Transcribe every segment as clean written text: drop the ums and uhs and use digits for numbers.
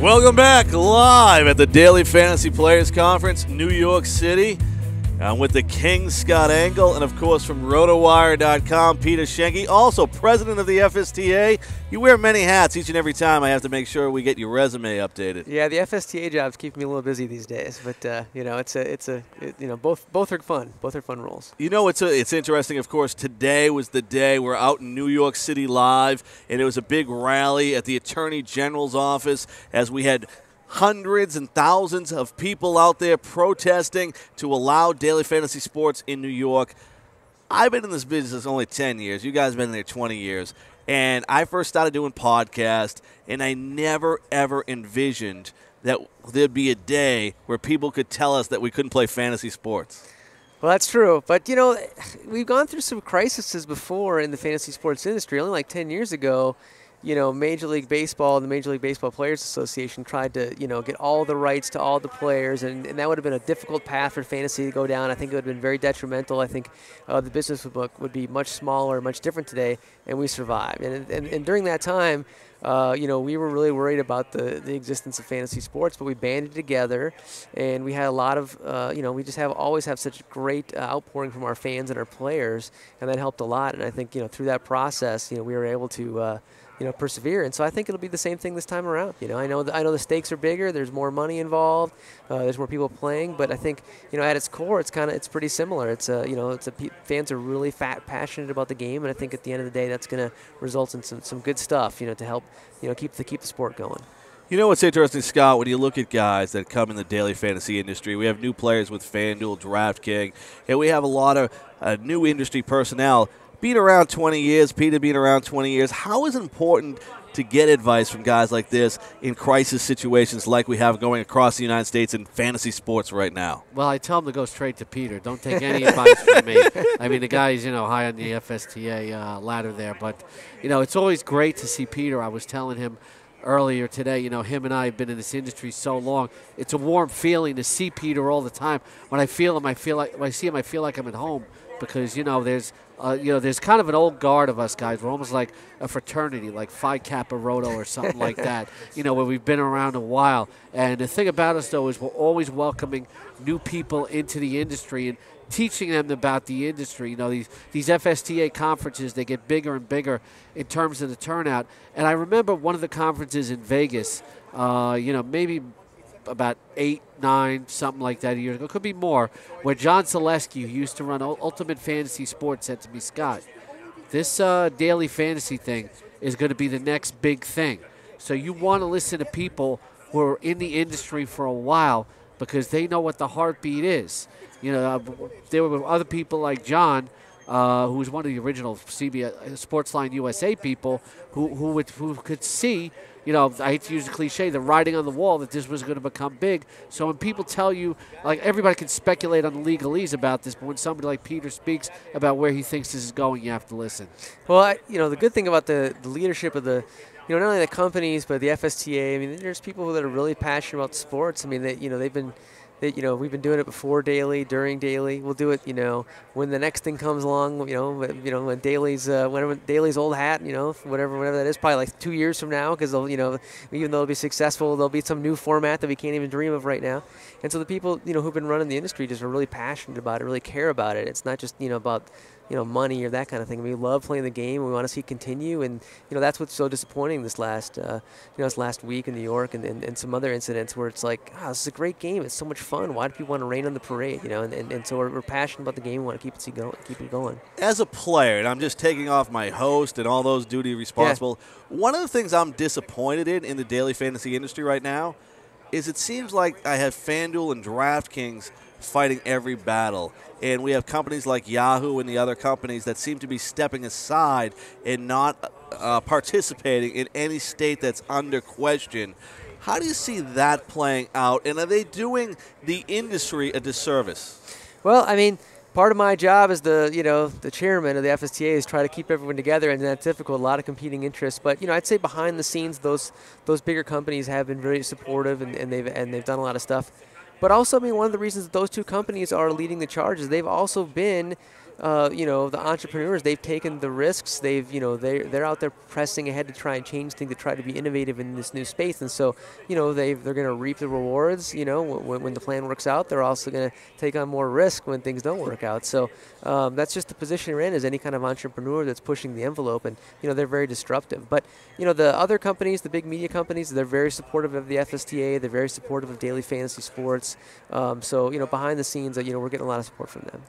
Welcome back live at the Daily Fantasy Players Conference, New York City. I'm with the King, Scott Engel, and of course from rotowire.com, Peter Schoenke, also president of the FSTA. You wear many hats each and every time. I have to make sure we get your resume updated. Yeah, the FSTA job's keeping me a little busy these days, but both are fun. Both are fun roles. You know, it's interesting. Of course, today was the day we're out in New York City live, and it was a big rally at the Attorney General's office as we had hundreds and thousands of people out there protesting to allow daily fantasy sports in New York. I've been in this business only 10 years. You guys have been there 20 years. And I first started doing podcasts, and I never, ever envisioned that there'd be a day where people could tell us that we couldn't play fantasy sports. Well, that's true. But, you know, we've gone through some crises before in the fantasy sports industry. Only like 10 years ago, you know, Major League Baseball and the Major League Baseball Players Association tried to, you know, get all the rights to all the players, and that would have been a difficult path for fantasy to go down. I think it would have been very detrimental. I think the business would be much smaller, much different today, and we survived. And during that time, you know, we were really worried about the existence of fantasy sports, but we banded together, and we had a lot of, you know, we just always have such great outpouring from our fans and our players, and that helped a lot. And I think, you know, through that process, you know, we were able to you know, persevere. And so I think it'll be the same thing this time around. You know, I know the stakes are bigger. There's more money involved. There's more people playing. But I think, you know, at its core, it's pretty similar. You know, fans are really passionate about the game, and I think at the end of the day, that's going to result in some good stuff. You know, to help, you know, keep the sport going. You know what's interesting, Scott, when you look at guys that come in the daily fantasy industry, we have new players with FanDuel, DraftKings, and we have a lot of new industry personnel. Being around 20 years, Peter being around 20 years, how is it important to get advice from guys like this in crisis situations like we have going across the United States in fantasy sports right now? Well, I tell him to go straight to Peter. Don't take any advice from me. I mean, the guy's, you know, high on the FSTA ladder there. But, you know, it's always great to see Peter. I was telling him earlier today, you know, him and I have been in this industry so long. It's a warm feeling to see Peter all the time. When I feel him, when I see him, I feel like I'm at home because, you know, there's kind of an old guard of us guys. We're almost like a fraternity, like Phi Kappa Roto or something like that, you know, where we've been around a while. And the thing about us, though, is we're always welcoming new people into the industry and teaching them about the industry. You know, these FSTA conferences, they get bigger and bigger in terms of the turnout. And I remember one of the conferences in Vegas, you know, maybe about 8, 9, something like that a year ago. It could be more, where John Zaleski, who used to run Ultimate Fantasy Sports, said to me, Scott, this daily fantasy thing is going to be the next big thing. So you want to listen to people who are in the industry for a while because they know what the heartbeat is. You know, there were other people like John, who was one of the original CBS Sportsline USA people, who could see, you know, I hate to use the cliche, the writing on the wall that this was going to become big. So when people tell you, like, everybody can speculate on the legalese about this, but when somebody like Peter speaks about where he thinks this is going, you have to listen. Well, you know, the good thing about the leadership of the, you know, not only the companies but the FSTA. I mean, there's people that are really passionate about sports. I mean, you know, you know, we've been doing it before daily, during daily. We'll do it, you know, when the next thing comes along. You know, when daily's old hat, you know, whatever that is, probably like 2 years from now, because you know, even though it'll be successful, there'll be some new format that we can't even dream of right now. And so the people, you know, who've been running the industry just are really passionate about it, really care about it. It's not just, you know, about, you know, money or that kind of thing. We love playing the game. We want to see it continue, and you know, that's what's so disappointing this last week in New York and some other incidents where it's like, this is a great game. It's so much fun. Why do people want to rain on the parade? You know, and so we're passionate about the game. We want to keep it going. As a player, and I'm just taking off my host and all those duty responsible. Yeah. One of the things I'm disappointed in the daily fantasy industry right now is it seems like I have FanDuel and DraftKings fighting every battle. And we have companies like Yahoo and the other companies that seem to be stepping aside and not participating in any state that's under question. How do you see that playing out? And are they doing the industry a disservice? Well, I mean, part of my job as the chairman of the FSTA is try to keep everyone together, and that's difficult. A lot of competing interests, but you know, I'd say behind the scenes, those bigger companies have been very supportive, and they've done a lot of stuff. But also, I mean, one of the reasons that those two companies are leading the charge is they've also been the entrepreneurs, they've taken the risks. They're out there pressing ahead to try and change things, to try to be innovative in this new space. And so, they're going to reap the rewards. When the plan works out, they're also going to take on more risk when things don't work out. So that's just the position we're in as any kind of entrepreneur that's pushing the envelope. And, they're very disruptive. But, the other companies, the big media companies, they're very supportive of the FSTA. They're very supportive of daily fantasy sports. So, behind the scenes, we're getting a lot of support from them.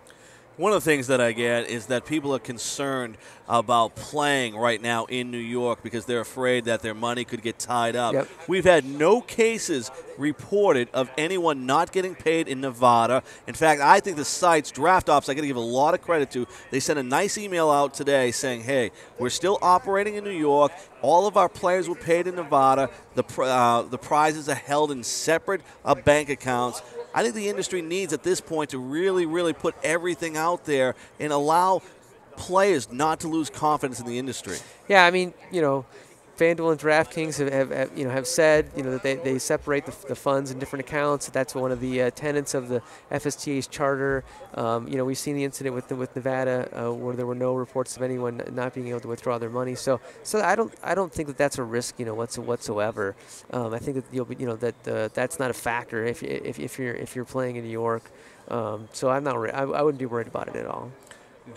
One of the things that I get is that people are concerned about playing right now in New York because they're afraid that their money could get tied up. Yep. We've had no cases reported of anyone not getting paid in Nevada. In fact, I think the site's Draft Ops, I got to give a lot of credit to. They sent a nice email out today saying, hey, we're still operating in New York. All of our players were paid in Nevada. The prizes are held in separate bank accounts. I think the industry needs at this point to really, really put everything out there and allow players not to lose confidence in the industry. Yeah, I mean, FanDuel and DraftKings have said that they separate the funds in different accounts. That's one of the tenets of the FSTA's charter. We've seen the incident with Nevada where there were no reports of anyone not being able to withdraw their money. So I don't think that that's a risk whatsoever. I think that that's not a factor if you're playing in New York. So I wouldn't be worried about it at all.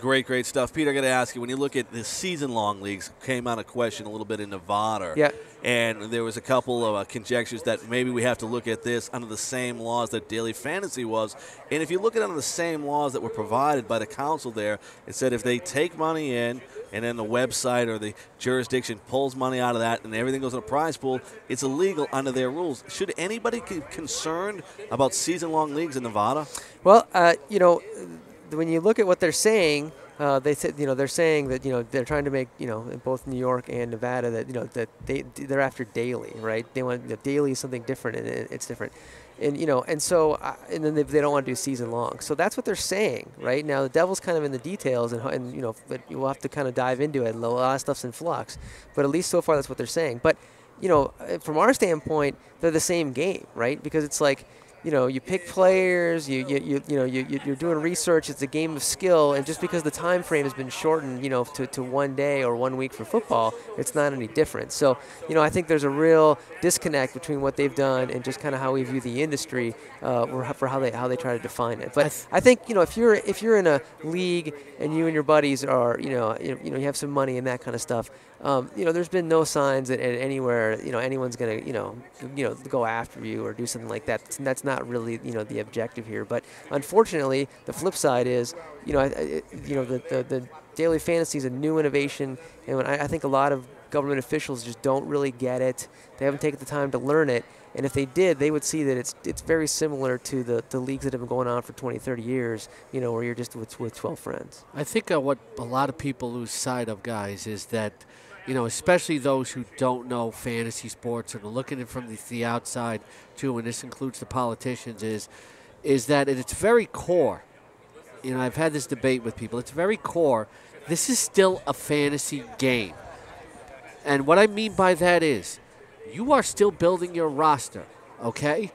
Great stuff. Peter, I got to ask you, when you look at the season-long leagues, came out of question a little bit in Nevada. Yeah. And there was a couple of conjectures that maybe we have to look at this under the same laws that daily fantasy was. And if you look at it under the same laws that were provided by the council there, it said if they take money in and then the website or the jurisdiction pulls money out of that and everything goes in a prize pool, it's illegal under their rules. Should anybody be concerned about season-long leagues in Nevada? Well, when you look at what they're saying, they said they're saying that they're trying to make in both New York and Nevada that they're after daily, right? They want daily is something different, and it's different, and then they don't want to do season long. So that's what they're saying right now. The devil's kind of in the details, and but we'll have to kind of dive into it. A lot of stuff's in flux, but at least so far that's what they're saying. But from our standpoint, they're the same game, right? Because it's like, you pick players, you're doing research. It's a game of skill, and just because the time frame has been shortened, to 1 day or 1 week for football, it's not any different. So, I think there's a real disconnect between what they've done and just kind of how we view the industry, for how they try to define it. But I think if you're in a league and you and your buddies are you have some money and that kind of stuff. There's been no signs that anywhere anyone's gonna go after you or do something like that. That's not really the objective here. But unfortunately, the flip side is the daily fantasy is a new innovation, and I think a lot of government officials just don't really get it. They haven't taken the time to learn it. And if they did, they would see that it's very similar to the leagues that have been going on for 20, 30 years, where you're just with 12 friends. I think what a lot of people lose sight of, guys, is that, especially those who don't know fantasy sports and are looking at it from the outside, too, and this includes the politicians, is that at its very core, I've had this debate with people, its very core, this is still a fantasy game. And what I mean by that is, you are still building your roster, okay?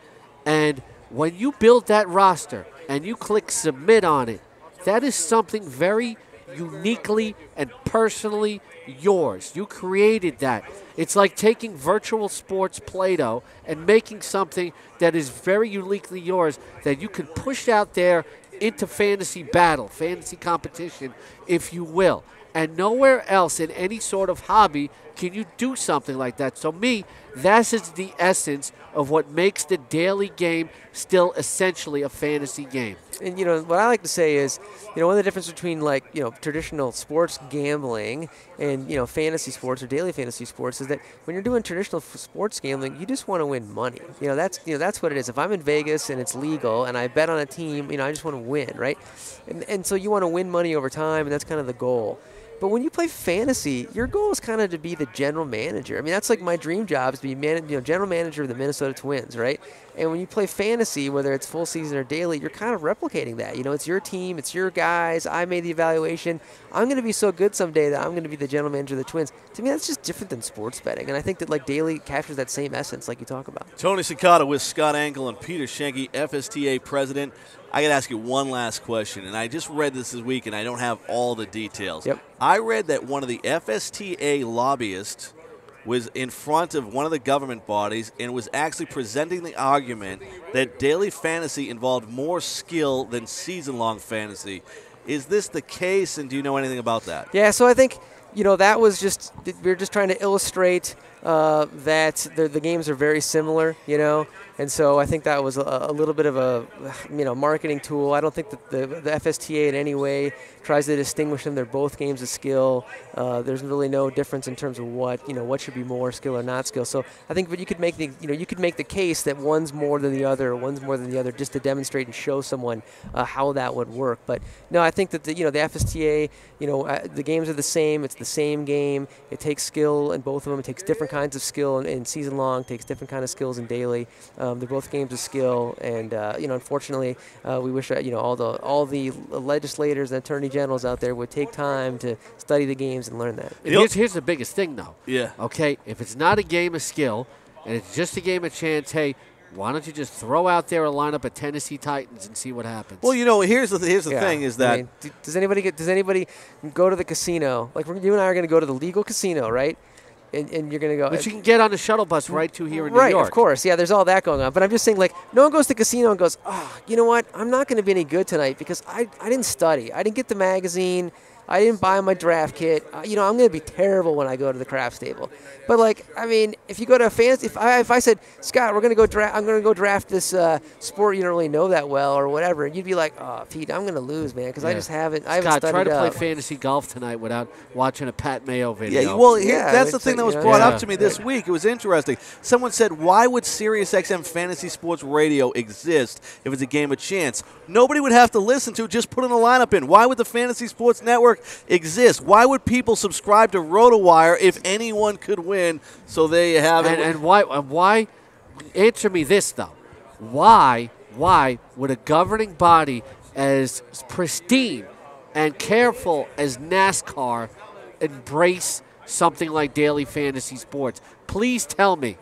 And when you build that roster and you click submit on it, that is something very uniquely and personally yours. You created that. It's like taking virtual sports Play-Doh and making something that is very uniquely yours that you can push out there into fantasy battle, fantasy competition, if you will. And nowhere else in any sort of hobby can you do something like that. So that is the essence of what makes the daily game still essentially a fantasy game. And what I like to say is, one of the difference between traditional sports gambling and fantasy sports or daily fantasy sports is that when you're doing traditional sports gambling, you just want to win money. That's what it is. If I'm in Vegas and it's legal and I bet on a team, I just want to win, right? And so you want to win money over time, and that's kind of the goal. But when you play fantasy, your goal is kind of to be the general manager. I mean, that's like my dream job is to be general manager of the Minnesota Twins, right? And when you play fantasy, whether it's full season or daily, you're kind of replicating that. It's your team, it's your guys. I made the evaluation. I'm going to be so good someday that I'm going to be the general manager of the Twins. To me, that's just different than sports betting. And I think that daily captures that same essence like you talk about. Tony Cicada with Scott Angle and Peter Schoenke, FSTA president. I got to ask you one last question, and I just read this week, and I don't have all the details. Yep. I read that one of the FSTA lobbyists was in front of one of the government bodies and was actually presenting the argument that daily fantasy involved more skill than season-long fantasy. Is this the case, and do you know anything about that? Yeah, so I think, that was just, we were just trying to illustrate that the games are very similar, and so I think that was a little bit of a, marketing tool. I don't think that the FSTA in any way tries to distinguish them. They're both games of skill. There's really no difference in terms of what should be more skill or not skill. So I think, but you could make the case that one's more than the other, just to demonstrate and show someone how that would work. But no, I think that the FSTA, the games are the same. It's the same game. It takes skill in both of them. It takes different kinds of skill in season long. Takes different kind of skills in daily. They're both games of skill, and unfortunately, we wish that all the legislators and attorney generals out there would take time to study the games and learn that. Here's the biggest thing, though. Yeah. Okay, if it's not a game of skill and it's just a game of chance, hey, why don't you just throw out there a lineup of Tennessee Titans and see what happens? Well, here's the thing is that does anybody go to the casino? Like you and I are going to go to the legal casino, right? And you're going to go. But you can get on the shuttle bus right to here in New York. Right, York. of course. Yeah, there's all that going on. But I'm just saying, no one goes to the casino and goes, oh, you know what? I'm not going to be any good tonight because I didn't study. I didn't get the magazine. I didn't buy my draft kit. I'm going to be terrible when I go to the craps table. But if you go to a fantasy, if I said, Scott, I'm going to go draft this sport you don't really know that well or whatever, and you'd be like, oh, Pete, I'm going to lose, man, because I just haven't. I haven't Scott, studied try to play up. fantasy golf tonight without watching a Pat Mayo video. Yeah, well, that's the thing that was brought up to me this week. It was interesting. Someone said, why would SiriusXM Fantasy Sports Radio exist if it's a game of chance? Nobody would have to listen to it, just put in a lineup in. Why would the Fantasy Sports Network exist? Why would people subscribe to RotoWire if anyone could win? So there you have it. And why? Answer me this, though. Why would a governing body as pristine and careful as NASCAR embrace something like daily fantasy sports? Please tell me,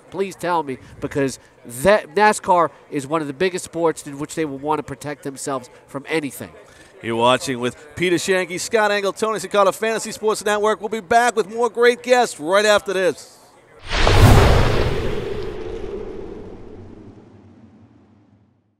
because that NASCAR is one of the biggest sports in which they will want to protect themselves from anything. You're watching with Peter Schoenke, Scott Engel, Tony Cicala, Fantasy Sports Network. We'll be back with more great guests right after this.